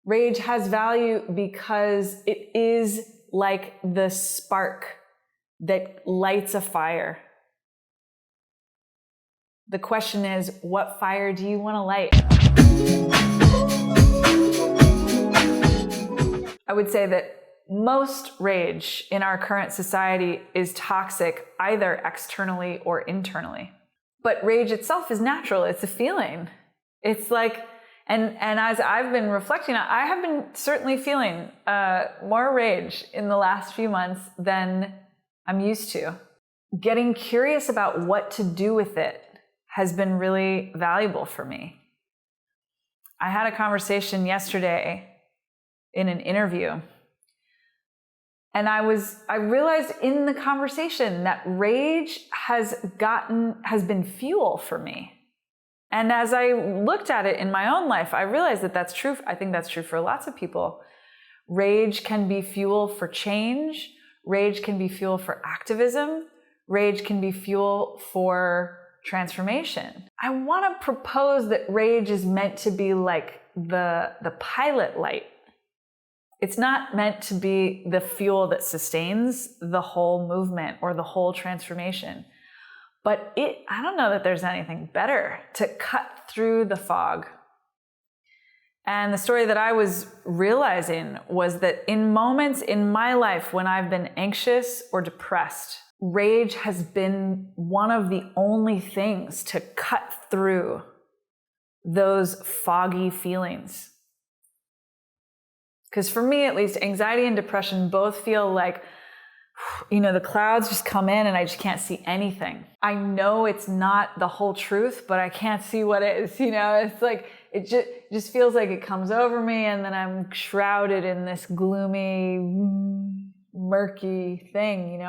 Rage has value because it is like the spark that lights a fire. The question is, what fire do you want to light? I would say that most rage in our current society is toxic, either externally or internally. But rage itself is natural. It's a feeling. It's like, and as I've been reflecting, I have been certainly feeling more rage in the last few months than I'm used to. Getting curious about what to do with it has been really valuable for me. I had a conversation yesterday in an interview, and I realized in the conversation that rage has been fuel for me. And as I looked at it in my own life, I realized that that's true. I think that's true for lots of people. Rage can be fuel for change. Rage can be fuel for activism. Rage can be fuel for transformation. I want to propose that rage is meant to be like the pilot light. It's not meant to be the fuel that sustains the whole movement or the whole transformation. But I don't know that there's anything better to cut through the fog. And the story that I was realizing was that in moments in my life when I've been anxious or depressed, rage has been one of the only things to cut through those foggy feelings. Because for me, at least, anxiety and depression both feel like, the clouds just come in and I just can't see anything. I know it's not the whole truth, but I can't see what is. It's like, it just feels like it comes over me, and then I'm shrouded in this gloomy, murky thing,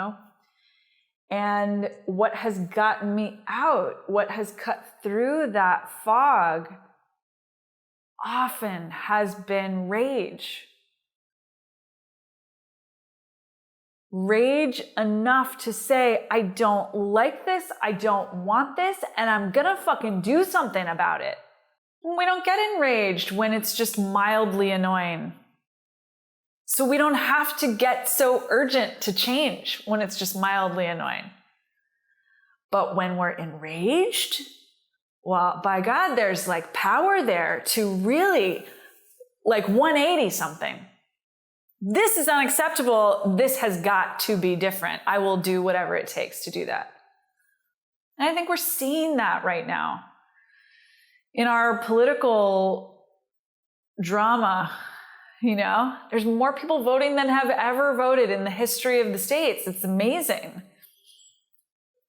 And what has gotten me out, what has cut through that fog, often has been rage. Rage enough to say, I don't like this, I don't want this, and I'm gonna fucking do something about it. We don't get enraged when it's just mildly annoying. So we don't have to get so urgent to change when it's just mildly annoying. But when we're enraged, well, by God, there's like power there to really like 180 something. This is unacceptable. This has got to be different. I will do whatever it takes to do that. And I think we're seeing that right now. In our political drama, there's more people voting than have ever voted in the history of the states. It's amazing.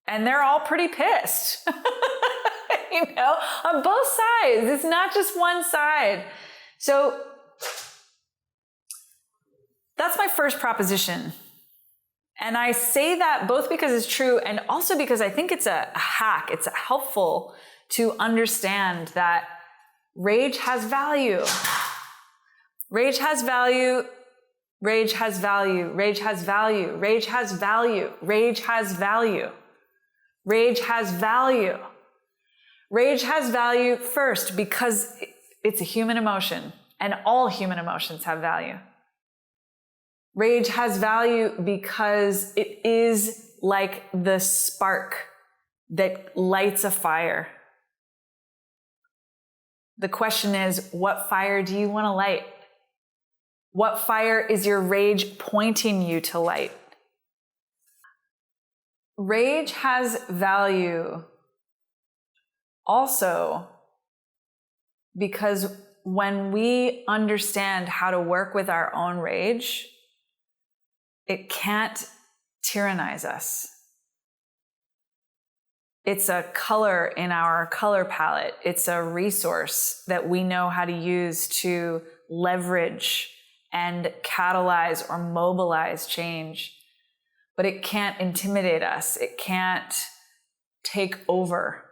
And they're all pretty pissed, on both sides. It's not just one side. So that's my first proposition. And I say that both because it's true and also because I think it's a hack. It's helpful to understand that rage has value. Rage has value. Rage has value. Rage has value. Rage has value. Rage has value. Rage has value. Rage has value first because it's a human emotion, and all human emotions have value. Rage has value because it is like the spark that lights a fire. The question is, what fire do you want to light? What fire is your rage pointing you to light? Rage has value also because when we understand how to work with our own rage, it can't tyrannize us. It's a color in our color palette. It's a resource that we know how to use to leverage and catalyze or mobilize change. But it can't intimidate us. It can't take over.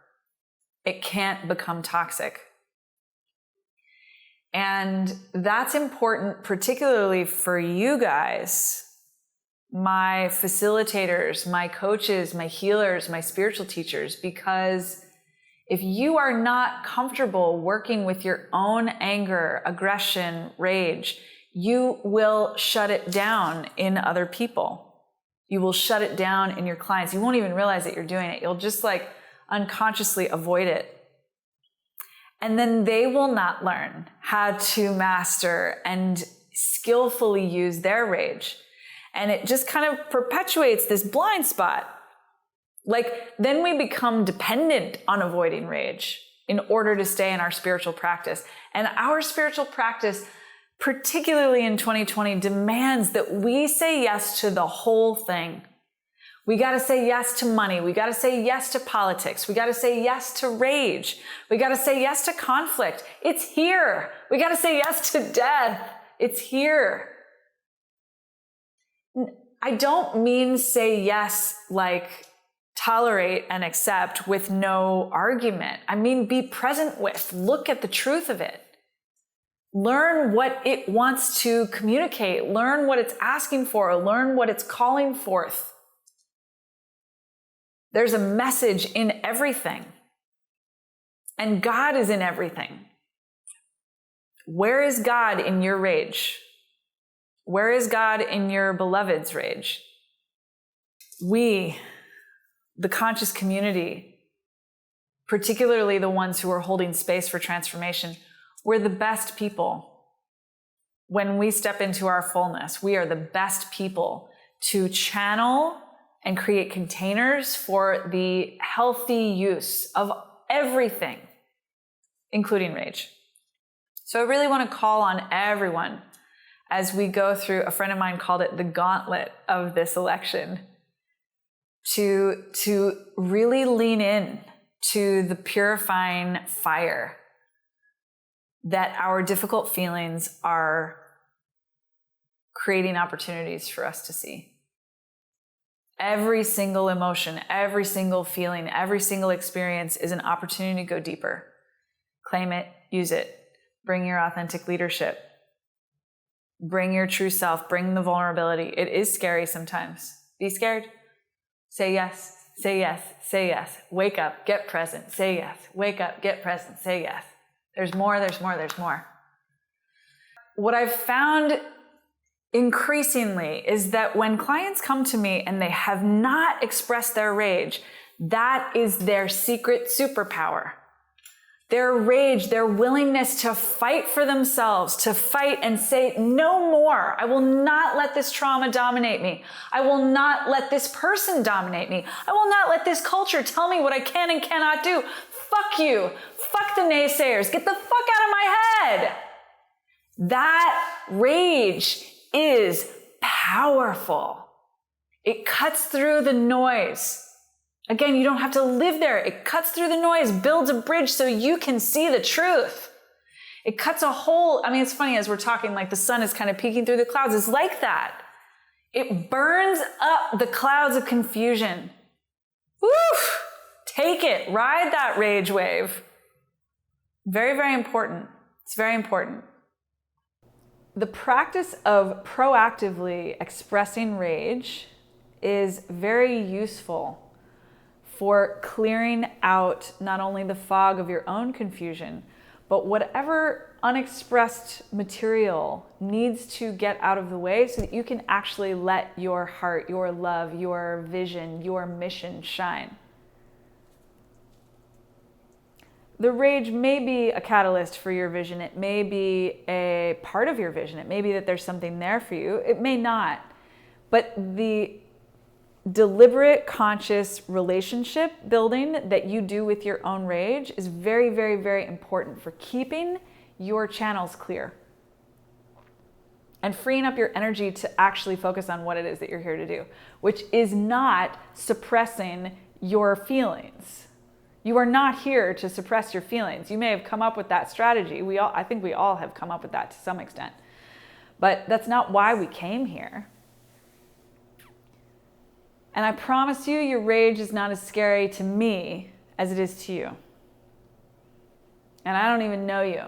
It can't become toxic. And that's important, particularly for you guys, my facilitators, my coaches, my healers, my spiritual teachers, because If you are not comfortable working with your own anger, aggression, rage, you will shut it down in other people. You will shut it down in your clients. You won't even realize that you're doing it. You'll just like unconsciously avoid it. And then they will not learn how to master and skillfully use their rage. And it just kind of perpetuates this blind spot. Like, then we become dependent on avoiding rage in order to stay in our spiritual practice. And our spiritual practice, particularly in 2020, demands that we say yes to the whole thing. We got to say yes to money. We got to say yes to politics. We got to say yes to rage. We got to say yes to conflict. It's here. We got to say yes to death. It's here. I don't mean say yes like tolerate and accept with no argument. I mean, be present with, look at the truth of it. Learn what it wants to communicate. Learn what it's asking for. Learn what it's calling forth. There's a message in everything. And God is in everything. Where is God in your rage? Where is God in your beloved's rage? We, the conscious community, particularly the ones who are holding space for transformation, we're the best people. When we step into our fullness, we are the best people to channel and create containers for the healthy use of everything, including rage. So I really want to call on everyone as we go through, a friend of mine called it the gauntlet of this election, to really lean in to the purifying fire that our difficult feelings are creating opportunities for us to see. Every single emotion, every single feeling, every single experience is an opportunity to go deeper. Claim it, use it, bring your authentic leadership, bring your true self, bring the vulnerability. It is scary sometimes. Be scared. Say yes, say yes, say yes. Wake up, get present, say yes. Wake up, get present, say yes. There's more, there's more, there's more. What I've found increasingly is that when clients come to me and they have not expressed their rage, that is their secret superpower. Their rage, their willingness to fight for themselves, to fight and say, no more. I will not let this trauma dominate me. I will not let this person dominate me. I will not let this culture tell me what I can and cannot do. Fuck you. Fuck the naysayers. Get the fuck out of my head. That rage is powerful. It cuts through the noise. Again, you don't have to live there. It cuts through the noise, builds a bridge so you can see the truth. It cuts a hole. I mean, it's funny as we're talking, like the sun is kind of peeking through the clouds. It's like that. It burns up the clouds of confusion. Woo! Take it. Ride that rage wave. Very, very important. It's very important. The practice of proactively expressing rage is very useful for clearing out not only the fog of your own confusion, but whatever unexpressed material needs to get out of the way so that you can actually let your heart, your love, your vision, your mission shine. The rage may be a catalyst for your vision. It may be a part of your vision. It may be that there's something there for you. It may not. But the deliberate, conscious relationship building that you do with your own rage is very, very, very important for keeping your channels clear and freeing up your energy to actually focus on what it is that you're here to do, which is not suppressing your feelings. You are not here to suppress your feelings. You may have come up with that strategy. I think we all have come up with that to some extent, but that's not why we came here. And I promise you, your rage is not as scary to me as it is to you. And I don't even know you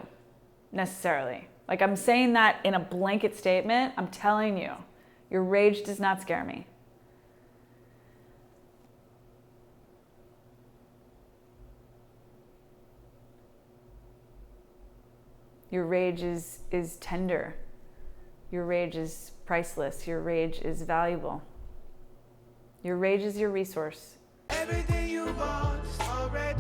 necessarily. Like, I'm saying that in a blanket statement. I'm telling you, your rage does not scare me. Your rage is tender. Your rage is priceless. Your rage is valuable. Your rage is your resource. Everything you want is already